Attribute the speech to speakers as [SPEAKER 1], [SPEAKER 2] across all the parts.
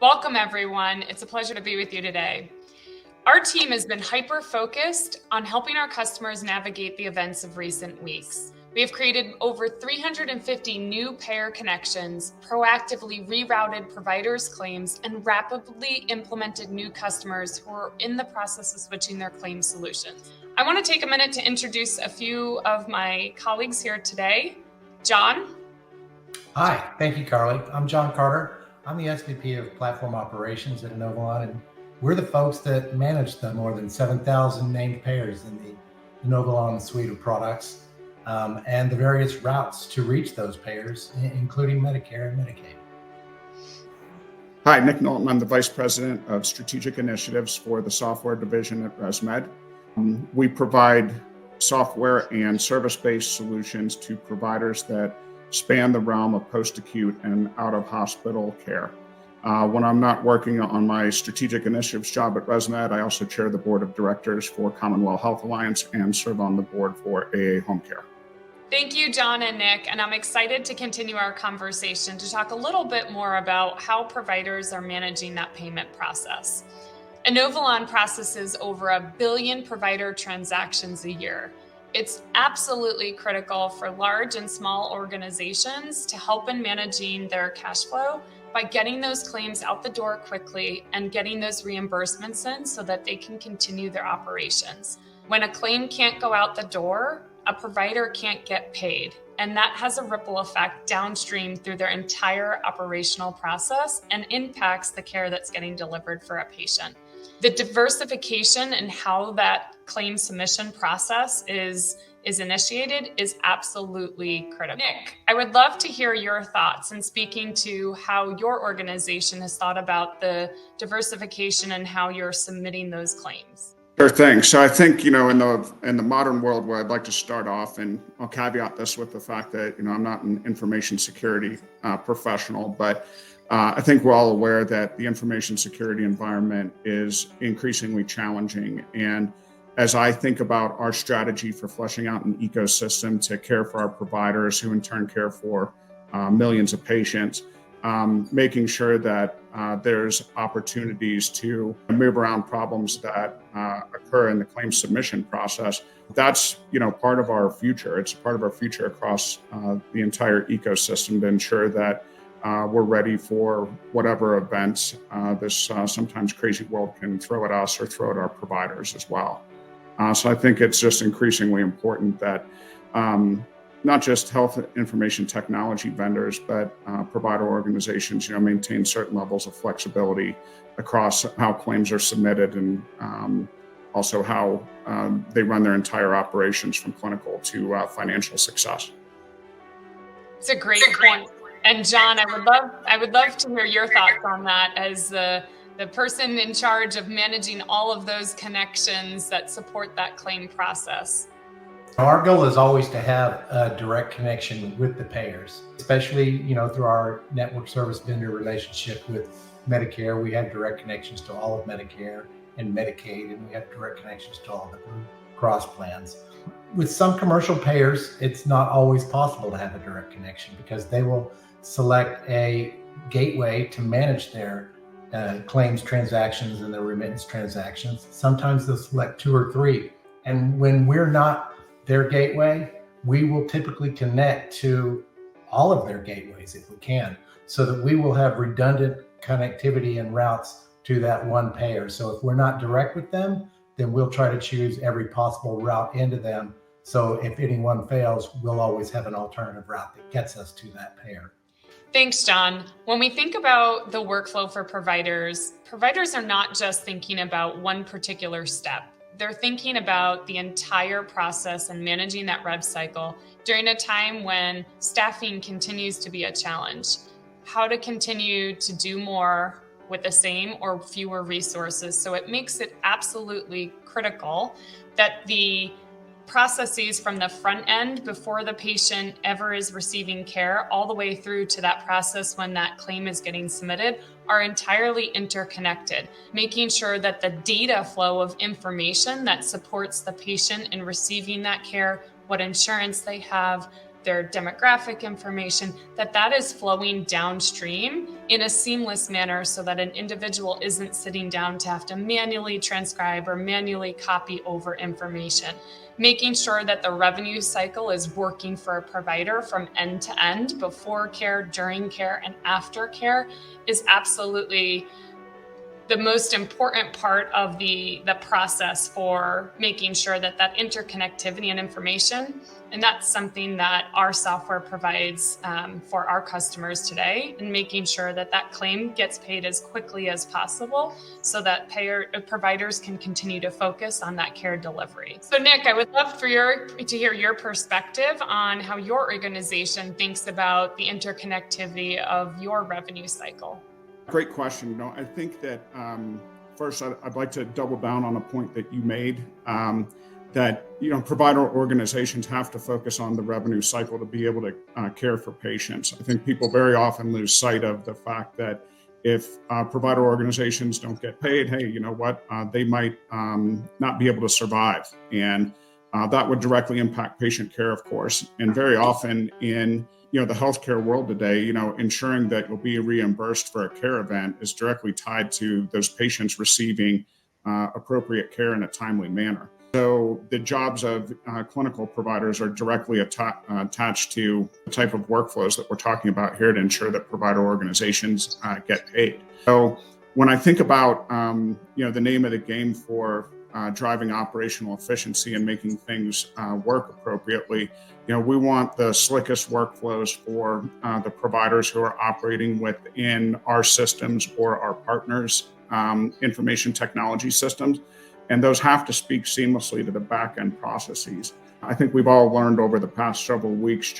[SPEAKER 1] Welcome, everyone. It's a pleasure to be with you today. Our team has been hyper-focused on helping our customers navigate the events of recent weeks. We have created over 350 new payer connections, proactively rerouted providers' claims, and rapidly implemented new customers who are in the process of switching their claims solutions. I want to take a minute to introduce a few of my colleagues here today. John.
[SPEAKER 2] Hi, thank you, Carly. I'm John Carter. I'm the SVP of Platform Operations at Inovalon, and we're the folks that manage the more than 7,000 named payers in the Inovalon suite of products and the various routes to reach those payers, including Medicare and Medicaid.
[SPEAKER 3] Hi, Nick Knowlton. I'm the Vice President of Strategic Initiatives for the Software Division at ResMed. We provide software and service-based solutions to providers that span the realm of post-acute and out-of-hospital care. When I'm not working on my strategic initiatives job at ResMed, I also chair the board of directors for Commonwealth Health Alliance and serve on the board for AA Home Care.
[SPEAKER 1] Thank you, John and Nick, and I'm excited to continue our conversation to talk a little bit more about how providers are managing that payment process. Inovalon processes over 1 billion provider transactions a year. It's absolutely critical for large and small organizations to help in managing their cash flow by getting those claims out the door quickly and getting those reimbursements in so that they can continue their operations. When a claim can't go out the door, a provider can't get paid, and that has a ripple effect downstream through their entire operational process and impacts the care that's getting delivered for a patient. The diversification and how that claim submission process is initiated is absolutely critical. Nick, I would love to hear your thoughts in speaking to how your organization has thought about the diversification and how you're submitting those claims.
[SPEAKER 3] Sure thing. So I think, in the modern world where I'd like to start off, and I'll caveat this with the fact that, I'm not an information security professional, but I think we're all aware that the information security environment is increasingly challenging. And as I think about our strategy for fleshing out an ecosystem to care for our providers, who in turn care for millions of patients, making sure that there's opportunities to move around problems that occur in the claim submission process. That's, part of our future. It's part of our future across the entire ecosystem to ensure that we're ready for whatever events this sometimes crazy world can throw at us or throw at our providers as well. So I think it's just increasingly important that not just health information technology vendors, but provider organizations, maintain certain levels of flexibility across how claims are submitted and also how they run their entire operations from clinical to financial success.
[SPEAKER 1] It's a great point. And John, I would love to hear your thoughts on that as the person in charge of managing all of those connections that support that claim process.
[SPEAKER 2] Our goal is always to have a direct connection with the payers, especially, through our network service vendor relationship with Medicare. We have direct connections to all of Medicare and Medicaid, and we have direct connections to all the Blue Cross plans. With some commercial payers, it's not always possible to have a direct connection because they will select a gateway to manage their claims transactions and their remittance transactions. Sometimes they'll select 2 or 3. And when we're not their gateway, we will typically connect to all of their gateways if we can, so that we will have redundant connectivity and routes to that one payer. So if we're not direct with them, then we'll try to choose every possible route into them. So if anyone fails, we'll always have an alternative route that gets us to that payer.
[SPEAKER 1] Thanks, John. When we think about the workflow for providers are not just thinking about one particular step. They're thinking about the entire process and managing that rev cycle during a time when staffing continues to be a challenge. How to continue to do more with the same or fewer resources. So it makes it absolutely critical that the processes from the front end before the patient ever is receiving care all the way through to that process when that claim is getting submitted are entirely interconnected, making sure that the data flow of information that supports the patient in receiving that care, what insurance they have, their demographic information, that is flowing downstream in a seamless manner so that an individual isn't sitting down to have to manually transcribe or manually copy over information. Making sure that the revenue cycle is working for a provider from end to end, before care, during care, and after care, is absolutely the most important part of the process for making sure that that interconnectivity and information, and that's something that our software provides for our customers today, and making sure that that claim gets paid as quickly as possible so that providers can continue to focus on that care delivery. So Nick, I would love to hear your perspective on how your organization thinks about the interconnectivity of your revenue cycle.
[SPEAKER 3] Great question. I think that first I'd like to double down on a point that you made, that provider organizations have to focus on the revenue cycle to be able to care for patients. I think people very often lose sight of the fact that if provider organizations don't get paid, hey, you know what, they might not be able to survive, and that would directly impact patient care, of course. And very often in the healthcare world today, ensuring that you'll be reimbursed for a care event is directly tied to those patients receiving appropriate care in a timely manner. So the jobs of clinical providers are directly attached to the type of workflows that we're talking about here to ensure that provider organizations get paid. So when I think about the name of the game for driving operational efficiency and making things work appropriately, we want the slickest workflows for the providers who are operating within our systems or our partners' information technology systems. And those have to speak seamlessly to the back-end processes. I think we've all learned over the past several weeks,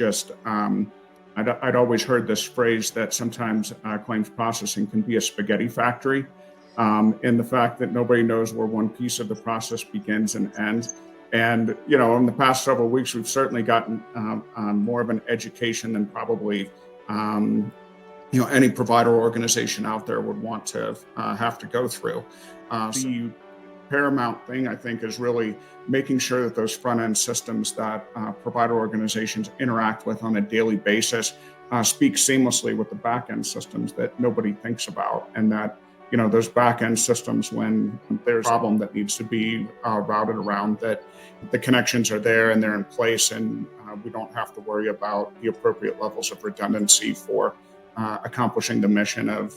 [SPEAKER 3] I'd always heard this phrase that sometimes claims processing can be a spaghetti factory. And the fact that nobody knows where one piece of the process begins and ends. And, in the past several weeks, we've certainly gotten more of an education than probably, any provider organization out there would want to have to go through. The paramount thing, I think, is really making sure that those front-end systems that provider organizations interact with on a daily basis speak seamlessly with the back-end systems that nobody thinks about, and that those back-end systems, when there's a problem that needs to be routed around, that the connections are there and they're in place, and we don't have to worry about the appropriate levels of redundancy for accomplishing the mission of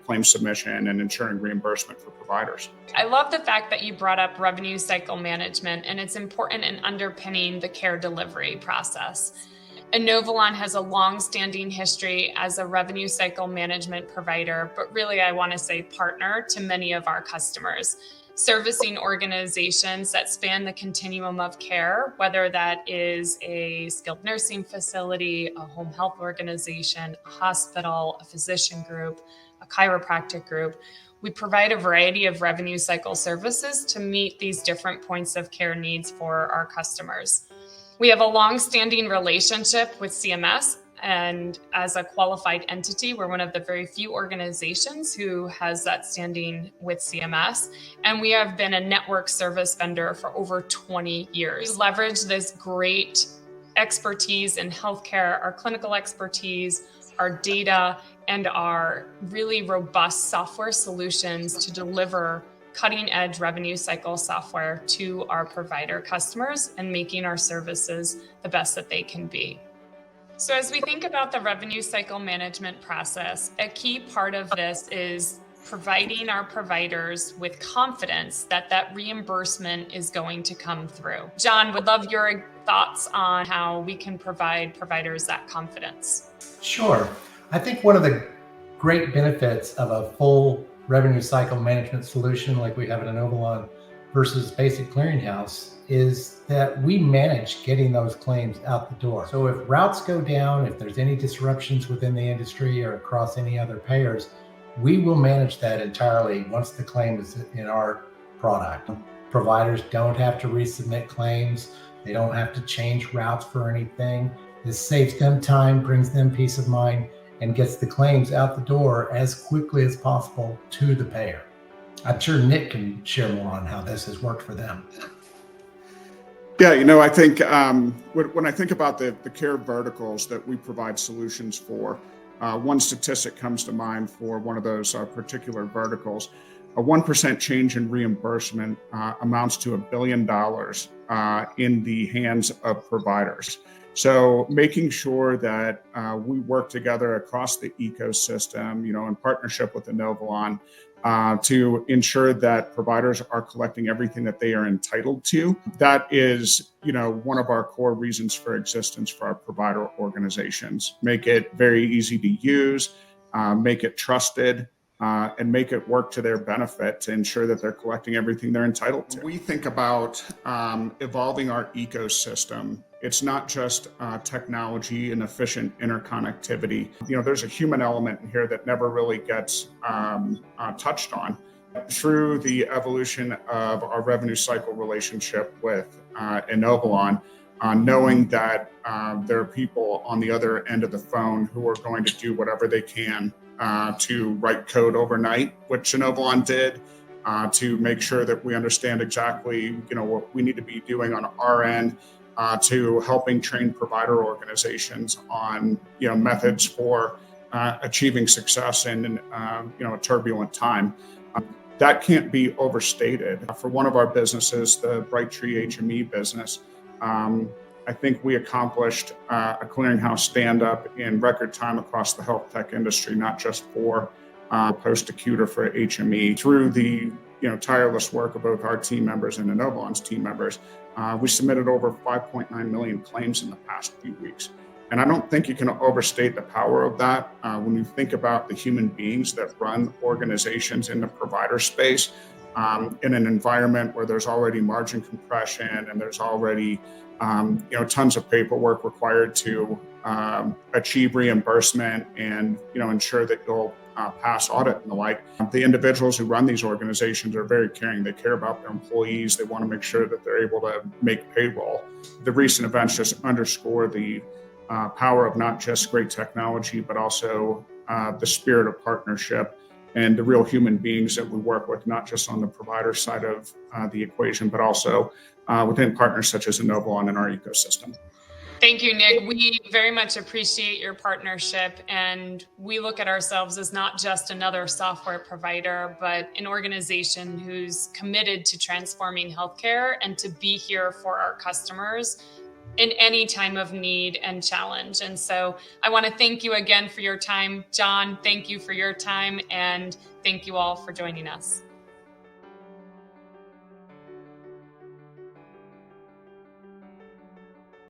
[SPEAKER 3] claim submission and ensuring reimbursement for providers.
[SPEAKER 1] I love the fact that you brought up revenue cycle management, and it's important in underpinning the care delivery process. Inovalon has a long-standing history as a revenue cycle management provider, but really I want to say partner to many of our customers, servicing organizations that span the continuum of care, whether that is a skilled nursing facility, a home health organization, a hospital, a physician group, a chiropractic group. We provide a variety of revenue cycle services to meet these different points of care needs for our customers. We have a long-standing relationship with CMS, and as a qualified entity, we're one of the very few organizations who has that standing with CMS, and we have been a network service vendor for over 20 years. We leverage this great expertise in healthcare, our clinical expertise, our data, and our really robust software solutions to deliver cutting-edge revenue cycle software to our provider customers and making our services the best that they can be. So as we think about the revenue cycle management process, a key part of this is providing our providers with confidence that that reimbursement is going to come through. John, would love your thoughts on how we can provide providers that confidence.
[SPEAKER 2] Sure. I think one of the great benefits of a full revenue cycle management solution like we have at Inovalon versus basic clearinghouse is that we manage getting those claims out the door. So if routes go down, if there's any disruptions within the industry or across any other payers, we will manage that entirely once the claim is in our product. Providers don't have to resubmit claims. They don't have to change routes for anything. This saves them time, brings them peace of mind, and gets the claims out the door as quickly as possible to the payer. I'm sure Nick can share more on how this has worked for them.
[SPEAKER 3] Yeah, I think when I think about the care verticals that we provide solutions for, one statistic comes to mind for one of those particular verticals. A 1% change in reimbursement amounts to $1 billion in the hands of providers. So making sure that we work together across the ecosystem, in partnership with Inovalon, to ensure that providers are collecting everything that they are entitled to. That is, one of our core reasons for existence for our provider organizations. Make it very easy to use, make it trusted, and make it work to their benefit to ensure that they're collecting everything they're entitled to. When we think about evolving our ecosystem, it's not just technology and efficient interconnectivity. There's a human element in here that never really gets touched on. Through the evolution of our revenue cycle relationship with Inovalon, knowing that there are people on the other end of the phone who are going to do whatever they can to write code overnight, which Inovalon did, to make sure that we understand exactly, what we need to be doing on our end, to helping train provider organizations on, methods for achieving success in, a turbulent time. That can't be overstated. For one of our businesses, the Brightree HME business, I think we accomplished a clearinghouse stand-up in record time across the health tech industry, not just for post-acute or for HME. Through the tireless work of both our team members and Inovalon's team members, we submitted over 5.9 million claims in the past few weeks. And I don't think you can overstate the power of that when you think about the human beings that run organizations in the provider space, in an environment where there's already margin compression and there's already tons of paperwork required to achieve reimbursement and ensure that you'll pass audit and the like. The individuals who run these organizations are very caring. They care about their employees. They want to make sure that they're able to make payroll. The recent events just underscore the power of not just great technology, but also the spirit of partnership and the real human beings that we work with, not just on the provider side of the equation, but also within partners such as Inovalon in our ecosystem.
[SPEAKER 1] Thank you, Nick. We very much appreciate your partnership, and we look at ourselves as not just another software provider, but an organization who's committed to transforming healthcare and to be here for our customers in any time of need and challenge. And so I want to thank you again for your time. John, thank you for your time, and thank you all for joining us.